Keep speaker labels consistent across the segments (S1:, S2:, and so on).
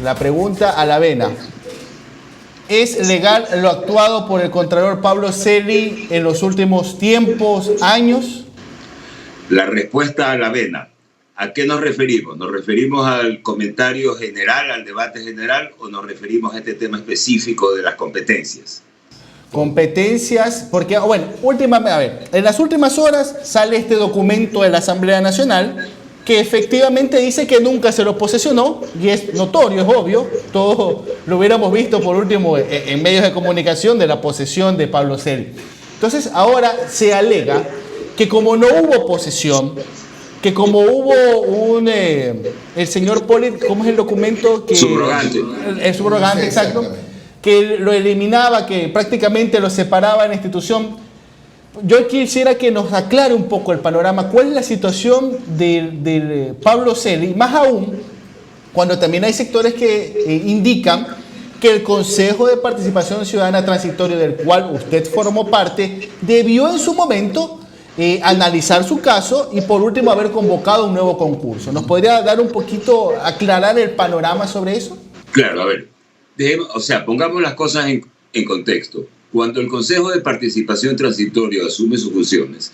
S1: La pregunta a la vena. ¿Es legal lo actuado por el contralor Pablo Celi en los últimos tiempos, años?
S2: La respuesta a la vena. ¿A qué nos referimos? ¿Nos referimos al comentario general, al debate general, o nos referimos a este tema específico de las competencias?
S1: Competencias, porque, bueno, en las últimas horas sale este documento de la Asamblea Nacional que efectivamente dice que nunca se lo posesionó, y es notorio, es obvio, todos lo hubiéramos visto por último en medios de comunicación de la posesión de Pablo Celi. Entonces ahora se alega que como no hubo posesión, que como hubo el señor Poli, ¿cómo es el documento?
S2: Subrogante.
S1: El subrogante, exacto, que lo eliminaba, que prácticamente lo separaba de la institución. Yo quisiera que nos aclare un poco el panorama. ¿Cuál es la situación de Pablo Celi? Más aún, cuando también hay sectores que indican que el Consejo de Participación Ciudadana Transitorio, del cual usted formó parte, debió en su momento analizar su caso y por último haber convocado un nuevo concurso. ¿Nos podría dar un poquito, aclarar el panorama sobre eso?
S2: Claro, a ver, pongamos las cosas en contexto. Cuando el Consejo de Participación Transitorio asume sus funciones,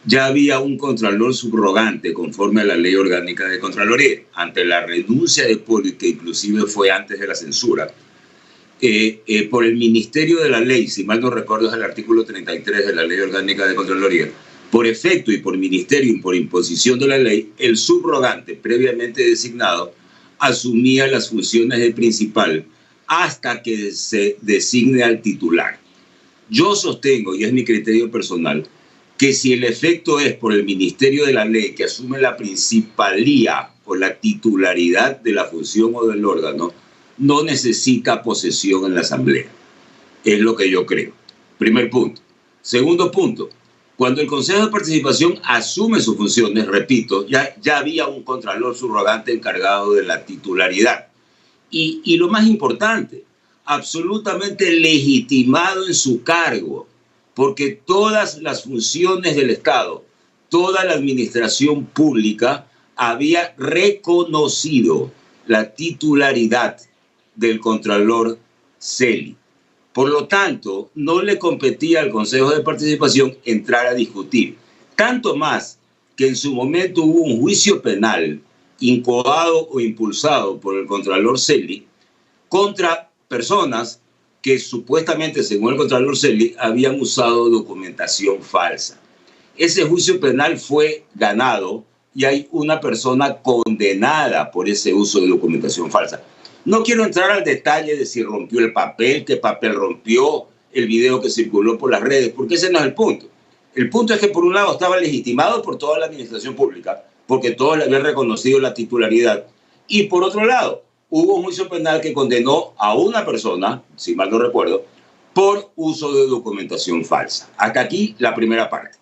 S2: ya había un contralor subrogante conforme a la Ley Orgánica de Contraloría. Ante la renuncia de Poli, que inclusive fue antes de la censura, por el Ministerio de la Ley, si mal no recuerdo es el artículo 33 de la Ley Orgánica de Contraloría, por efecto y por ministerio y por imposición de la ley, el subrogante previamente designado asumía las funciones del principal hasta que se designe al titular. Yo sostengo, y es mi criterio personal, que si el efecto es por el Ministerio de la Ley, que asume la principalía o la titularidad de la función o del órgano, no necesita posesión en la Asamblea. Es lo que yo creo. Primer punto. Segundo punto. Cuando el Consejo de Participación asume sus funciones, repito, ya había un contralor subrogante encargado de la titularidad. Y lo más importante, absolutamente legitimado en su cargo, porque todas las funciones del Estado, toda la administración pública había reconocido la titularidad del contralor Celi. Por lo tanto, no le competía al Consejo de Participación entrar a discutir. Tanto más que en su momento hubo un juicio penal incoado o impulsado por el contralor Celi contra personas que supuestamente, según el contralor Celi, habían usado documentación falsa. Ese juicio penal fue ganado y hay una persona condenada por ese uso de documentación falsa. No quiero entrar al detalle de si rompió el papel, qué papel rompió, el video que circuló por las redes, porque ese no es el punto. El punto es que por un lado estaba legitimado por toda la administración pública, porque todos le habían reconocido la titularidad, y por otro lado, hubo un juicio penal que condenó a una persona, si mal no recuerdo, por uso de documentación falsa. Hasta aquí la primera parte.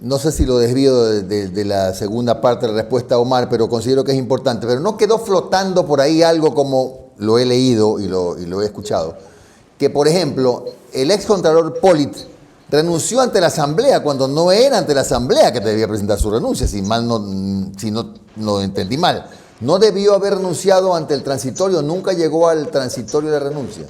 S3: No sé si lo desvío de la segunda parte de la respuesta a Omar, pero considero que es importante. Pero no quedó flotando por ahí algo como lo he leído y lo he escuchado, que por ejemplo el ex contralor Polit renunció ante la Asamblea cuando no era ante la Asamblea que debía presentar su renuncia, si no entendí mal. No debió haber renunciado ante el transitorio, nunca llegó al transitorio de renuncia.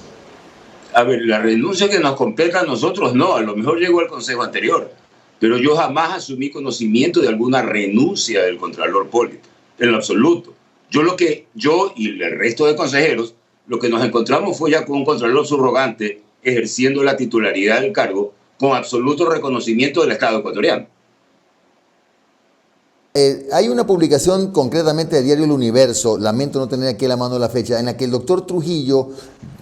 S2: A ver, la renuncia que nos compete a nosotros no, a lo mejor llegó al consejo anterior, pero yo jamás asumí conocimiento de alguna renuncia del contralor Poli, en lo absoluto. Yo y el resto de consejeros, lo que nos encontramos fue ya con un contralor subrogante ejerciendo la titularidad del cargo con absoluto reconocimiento del Estado ecuatoriano.
S3: Hay una publicación concretamente de Diario El Universo, lamento no tener aquí a la mano la fecha, en la que el doctor Trujillo,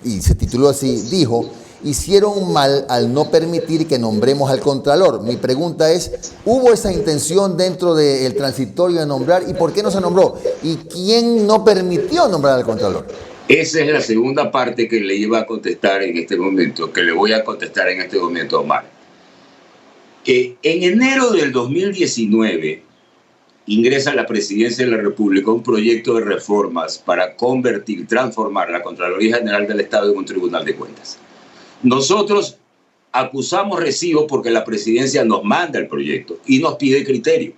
S3: y se tituló así, dijo: hicieron mal al no permitir que nombremos al Contralor. Mi pregunta es, ¿hubo esa intención dentro del transitorio de nombrar? ¿Y por qué no se nombró? ¿Y quién no permitió nombrar al Contralor?
S2: Esa es la segunda parte que le iba a contestar en este momento, que le voy a contestar en este momento a Omar. En enero del 2019 ingresa a la Presidencia de la República un proyecto de reformas para transformar la Contraloría General del Estado en un Tribunal de Cuentas. Nosotros acusamos recibo porque la Presidencia nos manda el proyecto y nos pide criterio.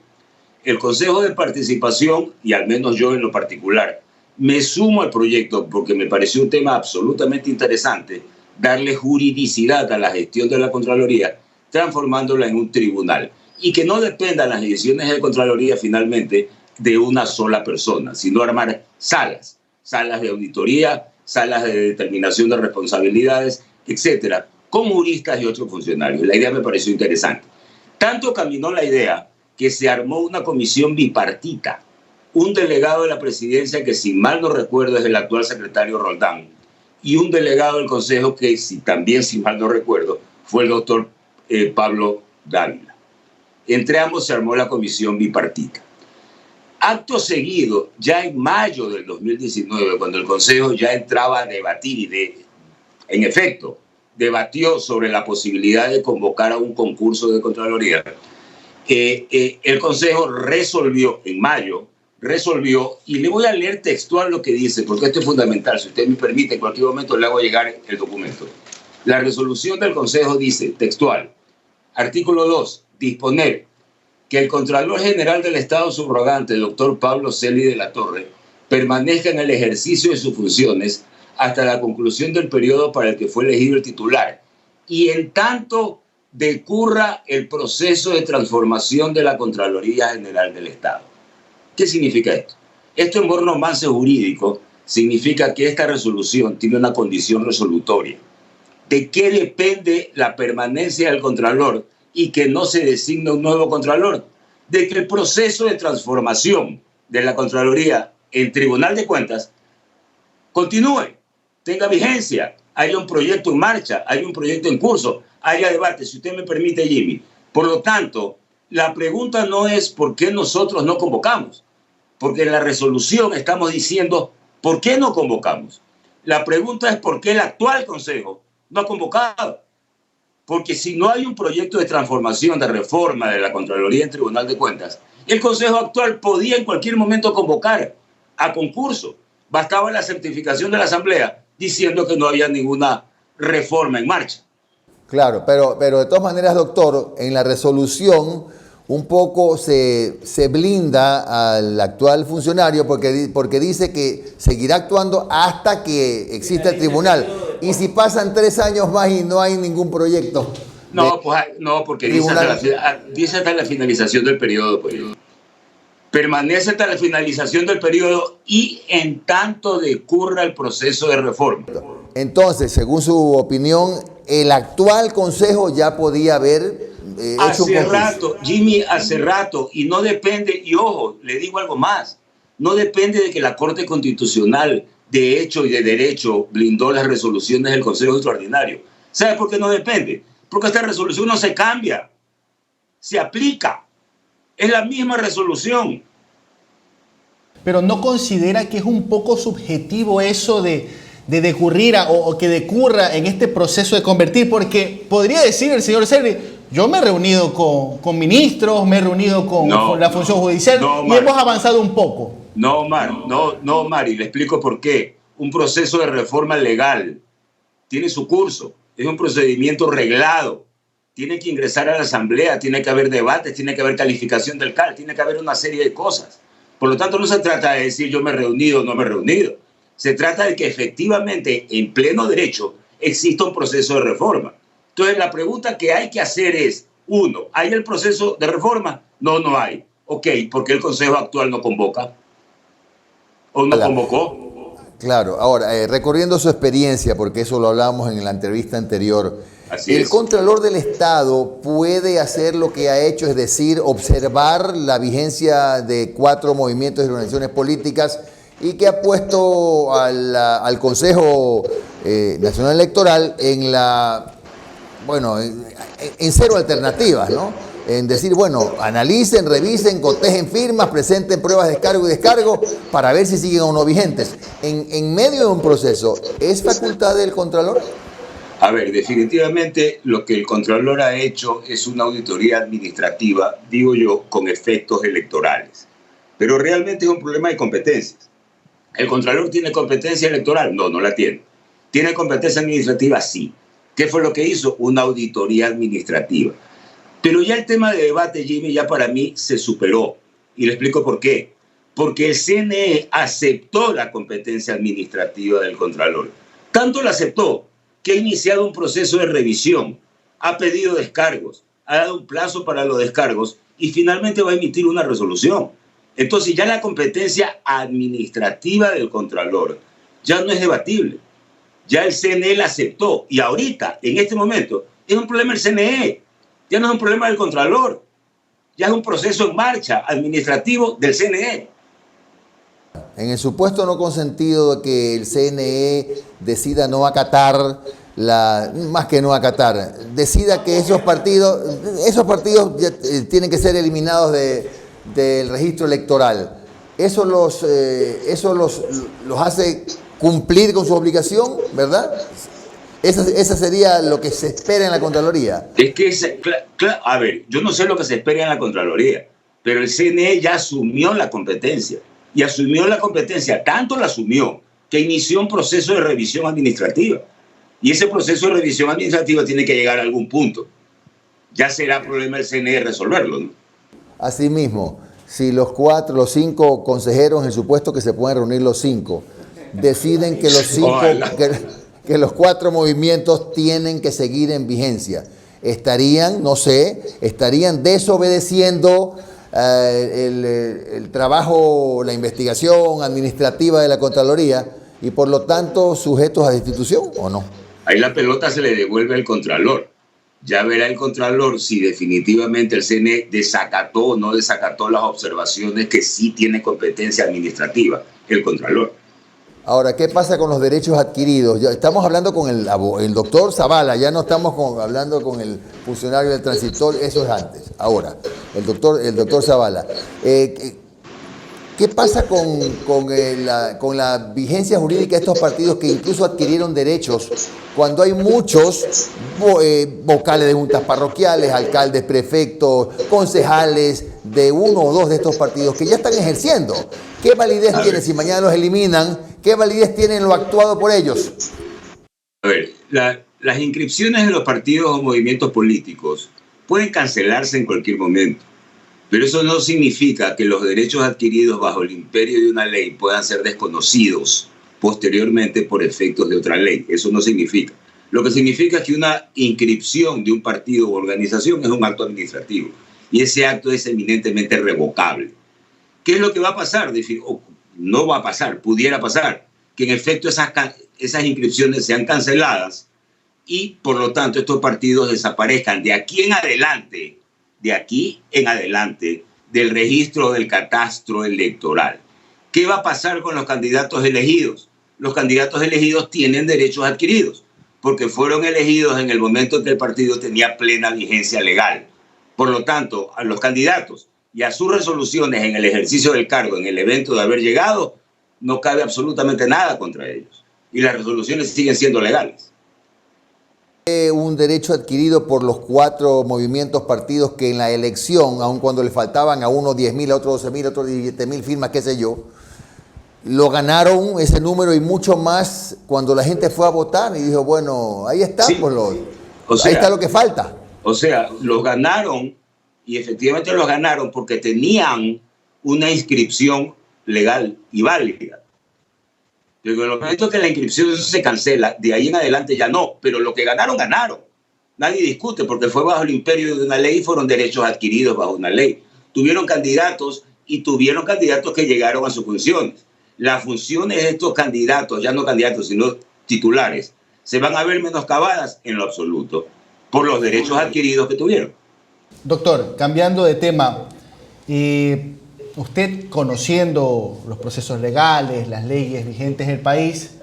S2: el Consejo de Participación, y al menos yo en lo particular, me sumo al proyecto porque me pareció un tema absolutamente interesante, darle juridicidad a la gestión de la Contraloría, transformándola en un tribunal. Y que no dependan las decisiones de Contraloría finalmente de una sola persona, sino armar salas de auditoría, salas de determinación de responsabilidades, etcétera, con juristas y otros funcionarios. La idea me pareció interesante. Tanto caminó la idea que se armó una comisión bipartita, un delegado de la presidencia que, si mal no recuerdo, es el actual secretario Roldán, y un delegado del Consejo que, también, si mal no recuerdo, fue el doctor Pablo Dávila. Entre ambos se armó la comisión bipartita. Acto seguido, ya en mayo del 2019, cuando el Consejo ya entraba a debatir y en efecto debatió sobre la posibilidad de convocar a un concurso de Contraloría, el Consejo resolvió en mayo, y le voy a leer textual lo que dice, porque esto es fundamental. Si usted me permite, en cualquier momento le hago llegar el documento. La resolución del Consejo dice, textual, artículo 2, disponer que el Contralor General del Estado subrogante, el doctor Pablo Celi de la Torre, permanezca en el ejercicio de sus funciones hasta la conclusión del periodo para el que fue elegido el titular, y en tanto decurra el proceso de transformación de la Contraloría General del Estado. ¿Qué significa esto? Esto, en buen romance jurídico, significa que esta resolución tiene una condición resolutoria. ¿De qué depende la permanencia del Contralor y que no se designe un nuevo Contralor? De que el proceso de transformación de la Contraloría en Tribunal de Cuentas continúe, tenga vigencia, haya un proyecto en marcha, haya un proyecto en curso, haya debate, si usted me permite, Jimmy. Por lo tanto, la pregunta no es por qué nosotros no convocamos, porque en la resolución estamos diciendo por qué no convocamos. La pregunta es por qué el actual Consejo no ha convocado. Porque si no hay un proyecto de transformación, de reforma de la Contraloría en Tribunal de Cuentas, el Consejo actual podía en cualquier momento convocar a concurso. Bastaba la certificación de la Asamblea diciendo que no había ninguna reforma en marcha.
S3: Claro, pero de todas maneras, doctor, en la resolución un poco se blinda al actual funcionario porque dice que seguirá actuando hasta que exista el tribunal. Y si pasan 3 años más y no hay ningún proyecto.
S2: No, porque dice hasta la finalización del periodo. Permanece hasta la finalización del periodo y en tanto decurra el proceso de reforma.
S3: Entonces, según su opinión, el actual Consejo ya podía haber hecho un concurso.
S2: Hace rato, Jimmy, hace rato, y no depende, y ojo, le digo algo más, no depende de que la Corte Constitucional de hecho y de derecho blindó las resoluciones del Consejo Extraordinario. ¿Sabe por qué no depende? Porque esta resolución no se cambia, se aplica. Es la misma resolución.
S1: Pero ¿no considera que es un poco subjetivo eso de decurrir o que decurra en este proceso de convertir? Porque podría decir el señor Celi, yo me he reunido con ministros, me he reunido con la función judicial y hemos avanzado un poco.
S2: No, Omar, y le explico por qué. Un proceso de reforma legal tiene su curso, es un procedimiento reglado. Tiene que ingresar a la Asamblea, tiene que haber debates, tiene que haber calificación del CAL, tiene que haber una serie de cosas. Por lo tanto, no se trata de decir yo me he reunido o no me he reunido. Se trata de que efectivamente, en pleno derecho, exista un proceso de reforma. Entonces, la pregunta que hay que hacer es, uno, ¿hay el proceso de reforma? No, no hay. Ok, ¿por qué el Consejo actual no convoca? ¿O no convocó?
S3: Claro, ahora, recorriendo su experiencia, porque eso lo hablábamos en la entrevista anterior, el Contralor del Estado puede hacer lo que ha hecho, es decir, observar la vigencia de 4 movimientos y organizaciones políticas y que ha puesto al Consejo Nacional Electoral en cero alternativas, ¿no? En decir, bueno, analicen, revisen, cotejen firmas, presenten pruebas de cargo y descargo para ver si siguen o no vigentes. En medio de un proceso, ¿es facultad del Contralor?
S2: A ver, definitivamente lo que el Contralor ha hecho es una auditoría administrativa, digo yo, con efectos electorales. Pero realmente es un problema de competencias. ¿El Contralor tiene competencia electoral? No, no la tiene. ¿Tiene competencia administrativa? Sí. ¿Qué fue lo que hizo? Una auditoría administrativa. Pero ya el tema de debate, Jimmy, ya para mí se superó. Y le explico por qué. Porque el CNE aceptó la competencia administrativa del Contralor. Tanto la aceptó que ha iniciado un proceso de revisión, ha pedido descargos, ha dado un plazo para los descargos y finalmente va a emitir una resolución. Entonces ya la competencia administrativa del Contralor ya no es debatible. Ya el CNE la aceptó y ahorita, en este momento, es un problema del CNE, ya no es un problema del Contralor, ya es un proceso en marcha administrativo del CNE.
S3: En el supuesto no consentido de que el CNE decida no acatar, más que no acatar, decida que esos partidos ya, tienen que ser eliminados del registro electoral, ¿eso los hace cumplir con su obligación, verdad? Esa sería lo que se espera en la Contraloría.
S2: Es que, a ver, yo no sé lo que se espera en la Contraloría, pero el CNE ya asumió la competencia. Y asumió la competencia, tanto la asumió, que inició un proceso de revisión administrativa. Y ese proceso de revisión administrativa tiene que llegar a algún punto. Ya será problema del CNE resolverlo, ¿no?
S3: Asimismo, si los 5 consejeros, en el supuesto que se pueden reunir los 5, deciden que los 4 movimientos tienen que seguir en vigencia, estarían desobedeciendo el trabajo, la investigación administrativa de la Contraloría y por lo tanto sujetos a destitución, ¿o no?
S2: Ahí la pelota se le devuelve al Contralor. Ya verá el Contralor si definitivamente el CNE desacató o no desacató las observaciones que sí tiene competencia administrativa, el Contralor.
S3: Ahora, ¿qué pasa con los derechos adquiridos? Ya estamos hablando con el doctor Zavala, ya no estamos hablando con el funcionario del transitorio, eso es antes. Ahora, el doctor Zavala, ¿qué pasa con la vigencia jurídica de estos partidos que incluso adquirieron derechos cuando hay muchos vocales de juntas parroquiales, alcaldes, prefectos, concejales de uno o dos de estos partidos que ya están ejerciendo? ¿Qué validez tiene si mañana los eliminan? ¿Qué validez tienen lo actuado por ellos?
S2: A ver, las inscripciones de los partidos o movimientos políticos pueden cancelarse en cualquier momento, pero eso no significa que los derechos adquiridos bajo el imperio de una ley puedan ser desconocidos posteriormente por efectos de otra ley. Eso no significa. Lo que significa es que una inscripción de un partido o organización es un acto administrativo y ese acto es eminentemente revocable. ¿Qué es lo que va a pasar? No va a pasar, pudiera pasar, que en efecto esas inscripciones sean canceladas y por lo tanto estos partidos desaparezcan de aquí en adelante del registro del catastro electoral. ¿Qué va a pasar con los candidatos elegidos? Los candidatos elegidos tienen derechos adquiridos porque fueron elegidos en el momento en que el partido tenía plena vigencia legal. Por lo tanto, a los candidatos y a sus resoluciones en el ejercicio del cargo, en el evento de haber llegado, no cabe absolutamente nada contra ellos. Y las resoluciones siguen siendo legales.
S3: Un derecho adquirido por los 4 movimientos partidos que en la elección, aun cuando le faltaban a unos 10.000, a otros 12.000, a otros 17.000 firmas, qué sé yo, lo ganaron ese número y mucho más cuando la gente fue a votar y dijo, bueno, ahí está, sí, ahí está lo que falta.
S2: O sea, los ganaron y efectivamente los ganaron porque tenían una inscripción legal y válida. Pero en el momento que la inscripción se cancela, de ahí en adelante ya no, pero lo que ganaron, ganaron. Nadie discute porque fue bajo el imperio de una ley y fueron derechos adquiridos bajo una ley. Tuvieron candidatos y tuvieron candidatos que llegaron a sus funciones. Las funciones de estos candidatos, ya no candidatos, sino titulares, se van a ver menoscabadas en lo absoluto por los derechos adquiridos que tuvieron.
S1: Doctor, cambiando de tema, usted conociendo los procesos legales, las leyes vigentes del país,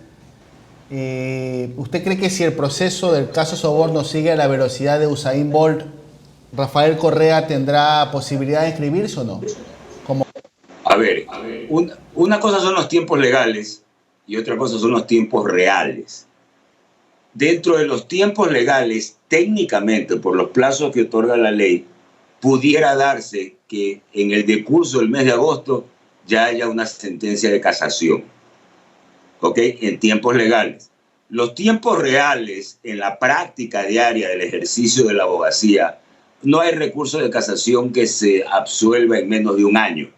S1: ¿usted cree que si el proceso del caso Soborno sigue a la velocidad de Usain Bolt, Rafael Correa tendrá posibilidad de inscribirse o no?
S2: A ver, una cosa son los tiempos legales y otra cosa son los tiempos reales. Dentro de los tiempos legales, técnicamente, por los plazos que otorga la ley, pudiera darse que en el decurso del mes de agosto ya haya una sentencia de casación, ¿ok? En tiempos legales. Los tiempos reales, en la práctica diaria del ejercicio de la abogacía, no hay recurso de casación que se absuelva en menos de un año.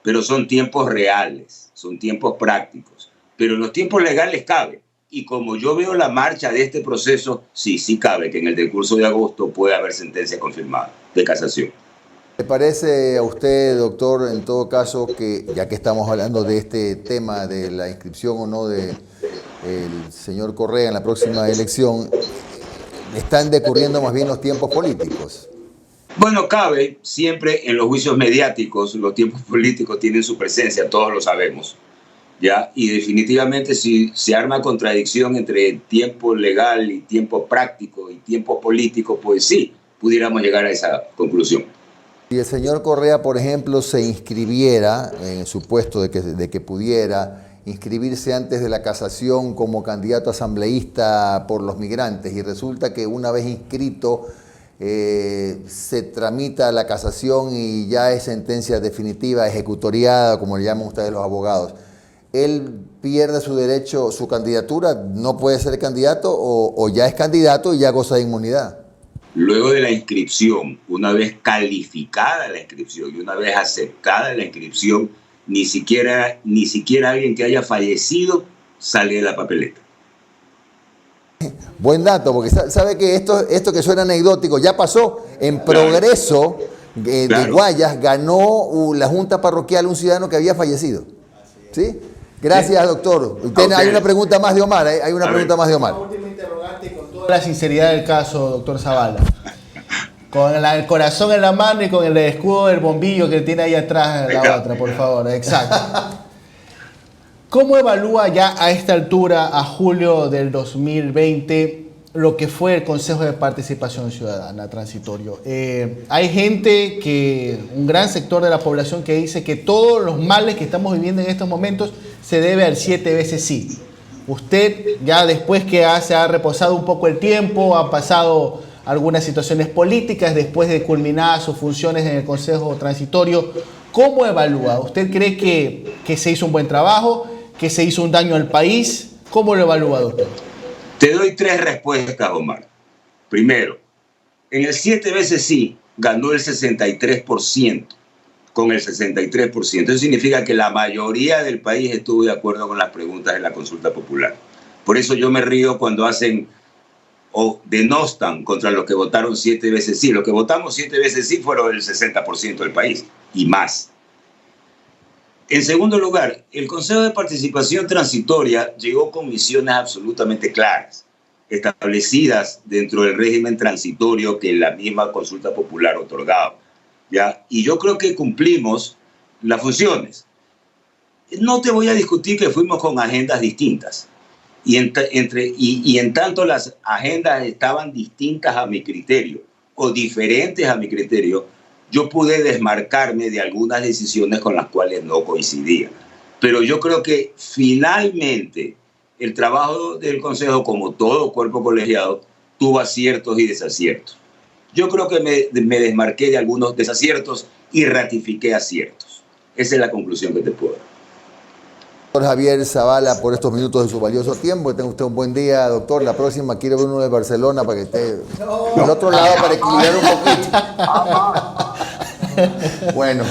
S2: pero son tiempos reales, son tiempos prácticos. Pero en los tiempos legales cabe. Y como yo veo la marcha de este proceso, sí cabe que en el decurso de agosto pueda haber sentencia confirmada de casación.
S3: ¿Le parece a usted, doctor, en todo caso, que ya que estamos hablando de este tema de la inscripción o no del señor Correa en la próxima elección, están decurriendo más bien los tiempos políticos?
S2: Bueno, cabe, siempre en los juicios mediáticos, los tiempos políticos tienen su presencia, todos lo sabemos, ¿ya? Y definitivamente si se arma contradicción entre tiempo legal y tiempo práctico y tiempo político, pues sí, pudiéramos llegar a esa conclusión.
S3: Si el señor Correa, por ejemplo, se inscribiera, en el supuesto de que pudiera inscribirse antes de la casación como candidato asambleísta por los migrantes, y resulta que una vez inscrito se tramita la casación y ya es sentencia definitiva, ejecutoriada, como le llaman ustedes los abogados, ¿él pierde su derecho, su candidatura? ¿No puede ser candidato o ya es candidato y ya goza de inmunidad?
S2: Luego de la inscripción, una vez calificada la inscripción y una vez aceptada la inscripción, ni siquiera alguien que haya fallecido sale de la papeleta.
S3: Buen dato, porque sabe que esto que suena anecdótico ya pasó en Progreso de Guayas, ganó la Junta Parroquial un ciudadano que había fallecido. ¿Sí? Gracias, doctor. Hay una pregunta más de Omar. Hay una pregunta más de Omar.
S1: Una última interrogante con toda la sinceridad del caso, doctor Zavala. Con el corazón en la mano y con el escudo del bombillo que tiene ahí atrás la otra, por favor. Exacto. ¿Cómo evalúa ya a esta altura, a julio del 2020, lo que fue el Consejo de Participación Ciudadana transitorio? Hay gente, un gran sector de la población que dice que todos los males que estamos viviendo en estos momentos se debe al 7 veces sí. Usted, ya después que se ha reposado un poco el tiempo, ha pasado algunas situaciones políticas, después de culminadas sus funciones en el Consejo Transitorio, ¿cómo evalúa? ¿Usted cree que se hizo un buen trabajo, que se hizo un daño al país? ¿Cómo lo evalúa, doctor? Te
S2: doy 3 respuestas, Omar. Primero, en el 7 veces sí ganó el 63%, con el 63%. Eso significa que la mayoría del país estuvo de acuerdo con las preguntas de la consulta popular. Por eso yo me río cuando hacen o denostan contra los que votaron 7 veces sí. Los que votamos 7 veces sí fueron el 60% del país y más. En segundo lugar, el Consejo de Participación Transitoria llegó con misiones absolutamente claras, establecidas dentro del régimen transitorio que la misma consulta popular otorgaba, ¿ya? Y yo creo que cumplimos las funciones. No te voy a discutir que fuimos con agendas distintas. Y en tanto las agendas estaban distintas a mi criterio o diferentes a mi criterio, yo pude desmarcarme de algunas decisiones con las cuales no coincidía. Pero yo creo que finalmente el trabajo del Consejo, como todo cuerpo colegiado, tuvo aciertos y desaciertos. Yo creo que me desmarqué de algunos desaciertos y ratifiqué aciertos. Esa es la conclusión que te puedo dar.
S3: Doctor Javier Zavala, por estos minutos de su valioso tiempo. Que tenga usted un buen día, doctor. La próxima quiero ver uno de Barcelona para que esté del otro lado para equilibrar un poquito. Bueno.